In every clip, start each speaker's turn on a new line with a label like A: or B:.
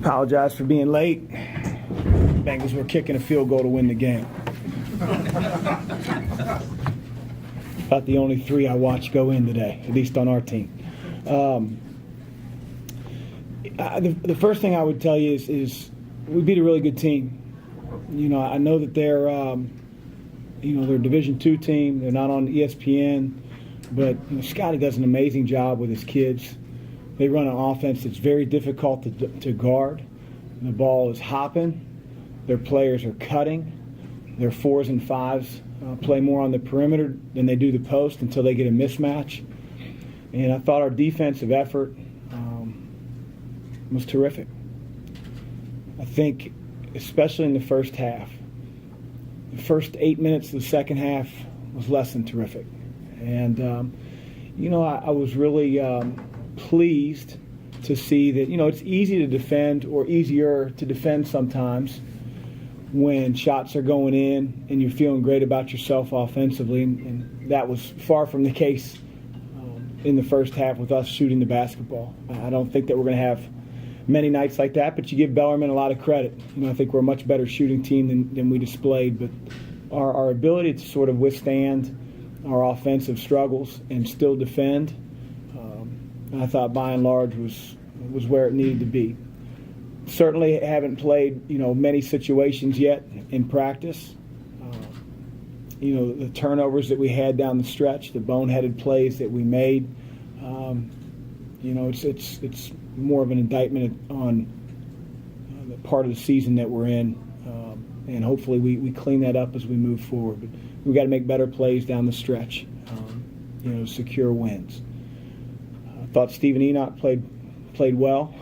A: Apologize for being late. Bengals were kicking a field goal to win the game. About the only three I watched go in today, at least on our team. The first thing I would tell you is we beat a really good team. You know, I know that they're they're a Division II team. They're not on ESPN, but Scotty does an amazing job with his kids. They run an offense that's very difficult to guard. The ball is hopping. Their players are cutting. Their 4s and 5s play more on the perimeter than they do the post until they get a mismatch. And I thought our defensive effort was terrific. I think, especially in the first half, the first 8 minutes of the second half was less than terrific. And, I was really pleased to see that, it's easy to defend, or easier to defend sometimes, when shots are going in and you're feeling great about yourself offensively. And that was far from the case in the first half with us shooting the basketball. I don't think that we're going to have many nights like that, but you give Bellarmine a lot of credit. I think we're a much better shooting team than we displayed, but our ability to sort of withstand our offensive struggles and still defend, I thought by and large was where it needed to be. Certainly haven't played, many situations yet in practice. The turnovers that we had down the stretch, the boneheaded plays that we made, it's more of an indictment on the part of the season that we're in, and hopefully we clean that up as we move forward. But we've got to make better plays down the stretch, to secure wins. I thought Stephen Enoch played well.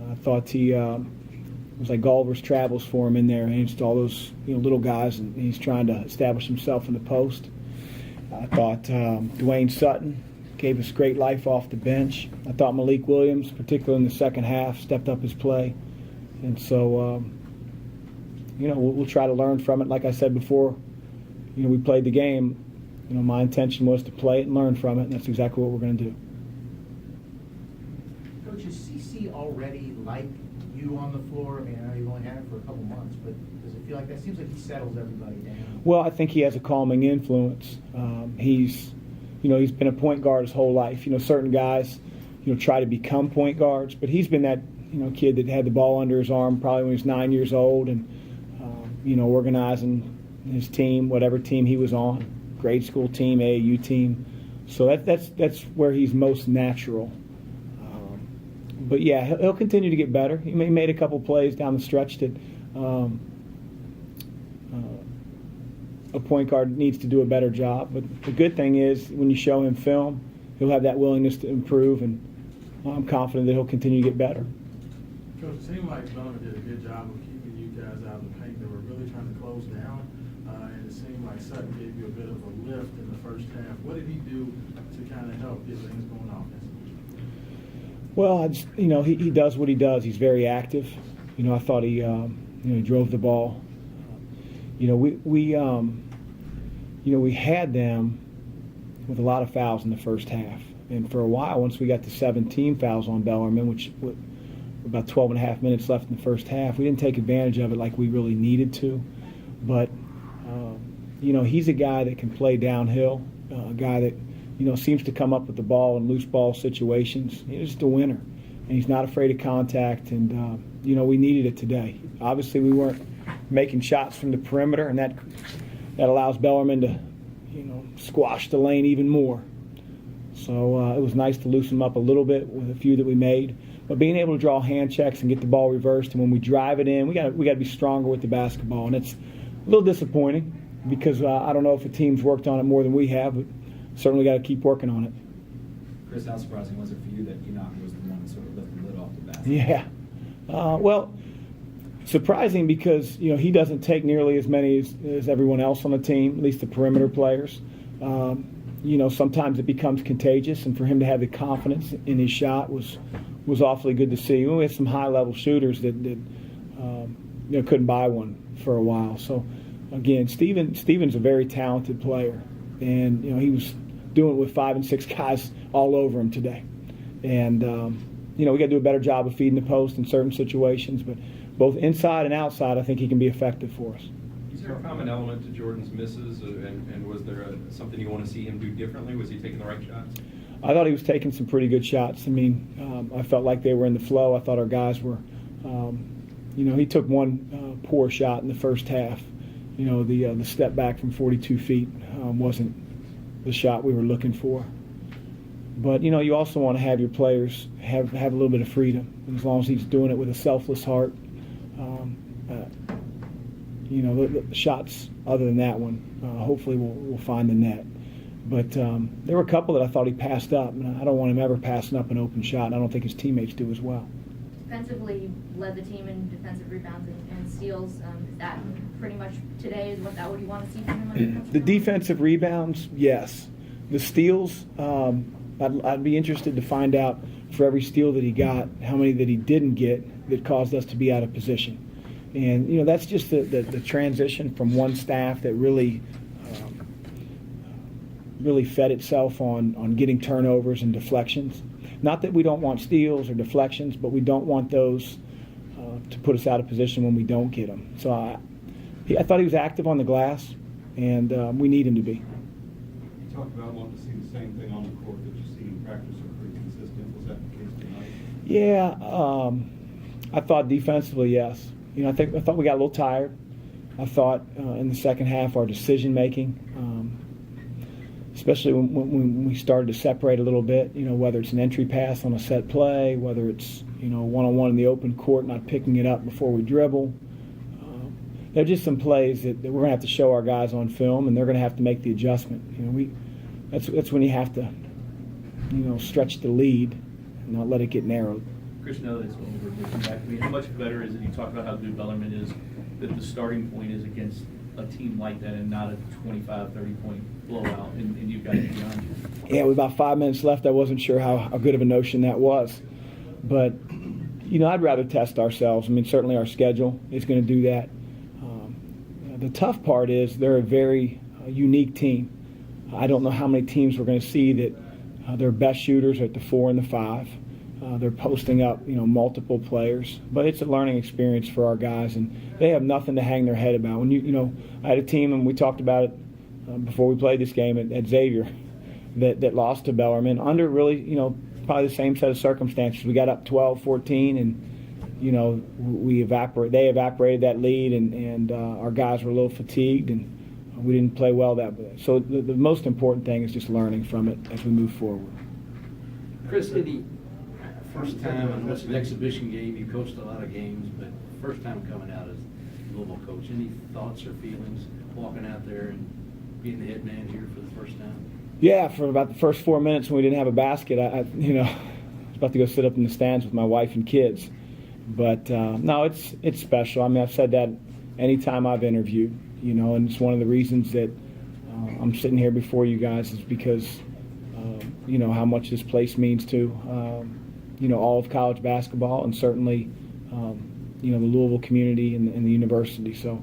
A: I thought he it was like Gulliver's Travels for him in there, against all those little guys, and he's trying to establish himself in the post. I thought Dwayne Sutton gave us great life off the bench. I thought Malik Williams, particularly in the second half, stepped up his play. And so, we'll try to learn from it. Like I said before, we played the game. My intention was to play it and learn from it, and that's exactly what we're going to do.
B: Coach, is CC already like you on the floor? I mean, I know you've only had him for a couple months, but does it feel like that? Seems like he settles everybody down.
A: Well, I think he has a calming influence. He's been a point guard his whole life. Certain guys, try to become point guards, but he's been that, kid that had the ball under his arm probably when he was 9 years old, and organizing his team, whatever team he was on, grade school team, AAU team. So that's where he's most natural. But yeah, he'll continue to get better. He made a couple plays down the stretch that a point guard needs to do a better job. But the good thing is, when you show him film, he'll have that willingness to improve, and I'm confident that he'll continue to get better.
C: Coach, it seemed like Bellarmine did a good job of keeping you guys out of the paint. They were really trying to close down, and it seemed like Sutton gave you a bit of a lift in the first half. What did he do to kind of help get things going offensively?
A: Well, he does what he does. He's very active. I thought he drove the ball. We had them with a lot of fouls in the first half. And for a while, once we got to 17 fouls on Bellarmine, which about 12 and a half minutes left in the first half, we didn't take advantage of it like we really needed to. But, he's a guy that can play downhill, a guy that, seems to come up with the ball in loose ball situations. He's just a winner, and he's not afraid of contact. And, we needed it today. Obviously, we weren't making shots from the perimeter, and that allows Bellarmine to, squash the lane even more. So it was nice to loosen him up a little bit with a few that we made. But being able to draw hand checks and get the ball reversed, and when we drive it in, we got to be stronger with the basketball. And it's a little disappointing because I don't know if the team's worked on it more than we have, but certainly got to keep working on it.
D: Chris, how surprising was it for you that Enoch was the one that sort of lifted the lid off the basketball?
A: Yeah. Well, surprising because, he doesn't take nearly as many as everyone else on the team, at least the perimeter players. Sometimes it becomes contagious, and for him to have the confidence in his shot was awfully good to see. We had some high-level shooters that couldn't buy one for a while. So, again, Steven's a very talented player, and he was doing it with 5 and 6 guys all over him today. And we got to do a better job of feeding the post in certain situations, but both inside and outside, I think he can be effective for us.
E: Is there a common element to Jordan's misses, and was there something you want to see him do differently? Was he taking the right shots?
A: I thought he was taking some pretty good shots. I mean, I felt like they were in the flow. I thought our guys were, he took one poor shot in the first half. The step back from 42 feet wasn't the shot we were looking for. But, you also want to have your players have a little bit of freedom. And as long as he's doing it with a selfless heart, the shots other than that one, hopefully we'll find the net. But there were a couple that I thought he passed up, and I don't want him ever passing up an open shot. I don't think his teammates do as well.
F: Defensively, you led the team in defensive rebounds and steals. Is that pretty much today? Is what you want to see from him? On
A: The defensive rebounds, yes. The steals, I'd be interested to find out for every steal that he got, how many that he didn't get that caused us to be out of position. And that's just the transition from one staff that really fed itself on getting turnovers and deflections. Not that we don't want steals or deflections, but we don't want those to put us out of position when we don't get them. So I thought he was active on the glass, and we need him to be.
G: You talked about wanting to see the same thing on the court that you see in practice are pretty consistent. Was that the case tonight?
A: Yeah, I thought defensively, yes. I thought we got a little tired. I thought in the second half our decision making, especially when we started to separate a little bit, whether it's an entry pass on a set play, whether it's, one-on-one in the open court, not picking it up before we dribble. There are just some plays that we're going to have to show our guys on film, and they're going to have to make the adjustment. That's when you have to, stretch the lead and not let it get narrowed.
H: Chris, now that it's over, looking back, how much better is it? You talk about how good Bellarmine is, that the starting point is against a team like that and not a 25, 30-point blowout, and you've got it behind you.
A: Yeah, with about 5 minutes left, I wasn't sure how good of a notion that was. But, I'd rather test ourselves. I mean, certainly our schedule is going to do that. The tough part is they're a very unique team. I don't know how many teams we're going to see that their best shooters are at the 4 and the 5. They're posting up, multiple players. But it's a learning experience for our guys, and they have nothing to hang their head about. When I had a team, and we talked about it before we played this game at Xavier, that lost to Bellarmine under really, probably the same set of circumstances. We got up 12-14, and they evaporated that lead, and our guys were a little fatigued, and we didn't play well that way. So the most important thing is just learning from it as we move forward.
I: Chris, first time, I know it's an exhibition game, you coached a lot of games, but first time coming out as Louisville coach, any thoughts or feelings walking out there and being the head man here for the first time?
A: Yeah, for about the first 4 minutes when we didn't have a basket, I was about to go sit up in the stands with my wife and kids. But no, it's special. I mean, I've said that anytime I've interviewed, and it's one of the reasons that I'm sitting here before you guys is because, how much this place means to, all of college basketball, and certainly, the Louisville community and the university. So,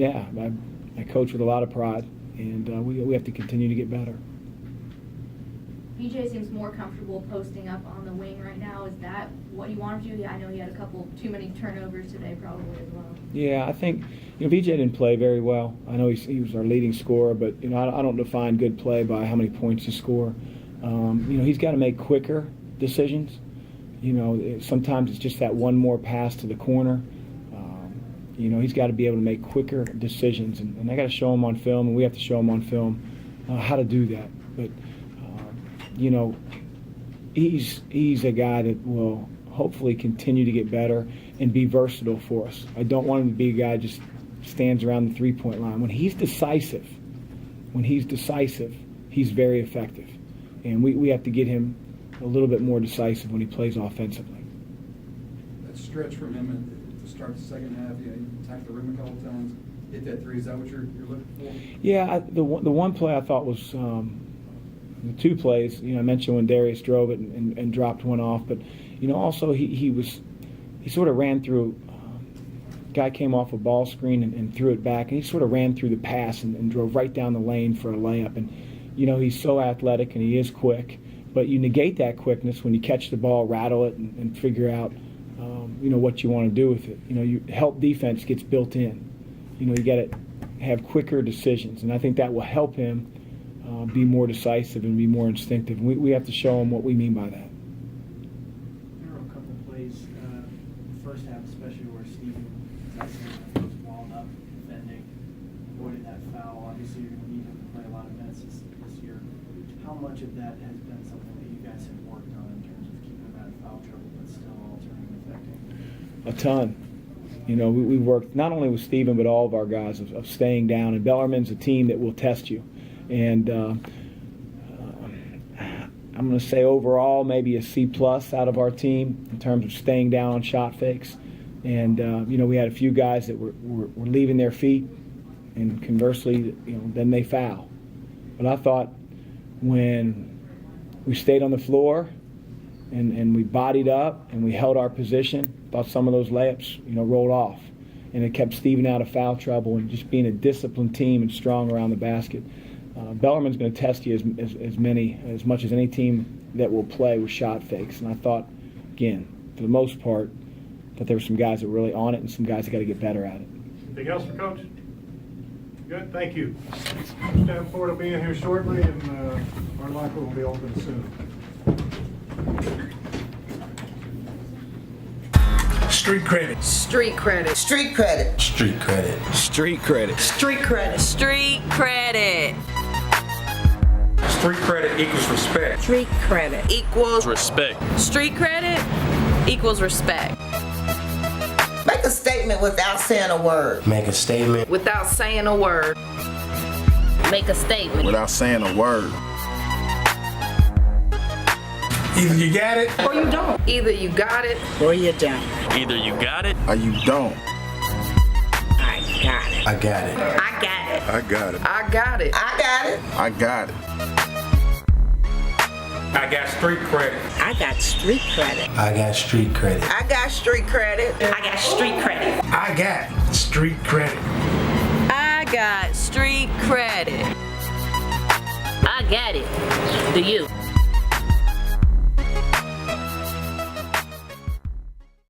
A: I coach with a lot of pride, and we have to continue to get better.
F: BJ seems more comfortable posting up on the wing right now. Is that what you want him to do? I know he had a couple too many turnovers today probably as well.
A: Yeah, I think BJ didn't play very well. I know he was our leading scorer, but I don't define good play by how many points you score. He's got to make quicker decisions. Sometimes it's just that one more pass to the corner. He's got to be able to make quicker decisions, and I got to show him on film, and we have to show him on film how to do that. But he's a guy that will hopefully continue to get better and be versatile for us. I don't want him to be a guy who just stands around the three-point line. When he's decisive, he's very effective, and we have to get him a little bit more decisive when he plays offensively.
J: That stretch from him to start the second half, he attacked the rim a couple times, hit that three. Is that what you're looking for?
A: Yeah, the one play I thought was the two plays. I mentioned when Darius drove it and dropped one off, but also he sort of ran through. Guy came off a ball screen and threw it back, and he sort of ran through the pass and drove right down the lane for a layup. And he's so athletic and he is quick. But you negate that quickness when you catch the ball, rattle it, and figure out, what you want to do with it. Help defense gets built in. You got to have quicker decisions, and I think that will help him be more decisive and be more instinctive. We have to show him what we mean by that.
K: There were a couple plays, first half especially, where Steven was walled up defending, avoiding that foul. Obviously, you're going to need him to play a lot of minutes this year. How much of that has been something that you guys have worked on in terms of keeping him out of foul trouble, but still altering and affecting?
A: A ton. We worked not only with Steven, but all of our guys of staying down. And Bellarmine's a team that will test you. And I'm going to say overall maybe a C+ out of our team in terms of staying down on shot fakes. And, we had a few guys that were leaving their feet, and conversely, then they foul. But I thought when we stayed on the floor and we bodied up and we held our position, thought some of those layups, rolled off. And it kept Steven out of foul trouble, and just being a disciplined team and strong around the basket. Bellarmine's going to test you as much as any team that will play with shot fakes. And I thought, again, for the most part, that there were some guys that were really on it and some guys that got to get better at it.
L: Anything else for Coach? Good, thank you. Stanford will be in here shortly, and our locker will be open soon.
M: Street.Credit.
N: Street.Credit.
M: Street.Credit. Street.Credit.
N: Street.Credit.
M: Street.Credit.
N: Street.Credit.
E: Street.Credit equals respect.
N: Street.Credit equals
E: Respect.
N: Street.Credit equals respect.
M: Make a statement without saying a word. Make a statement
N: Without saying a word. Make a statement.
M: without saying a word. Either you got it
N: Or you don't. Either you got it
M: or you don't.
E: Either you got it.
M: Or you don't.
N: I got it.
M: I got it.
N: I got it.
M: I got it.
N: I got it.
M: I got it. I got it.
E: I got street credit.
N: I got street credit.
M: I got street credit.
N: I got street credit. I got street credit.
M: I got street credit.
N: I got street credit. I got it. Do you?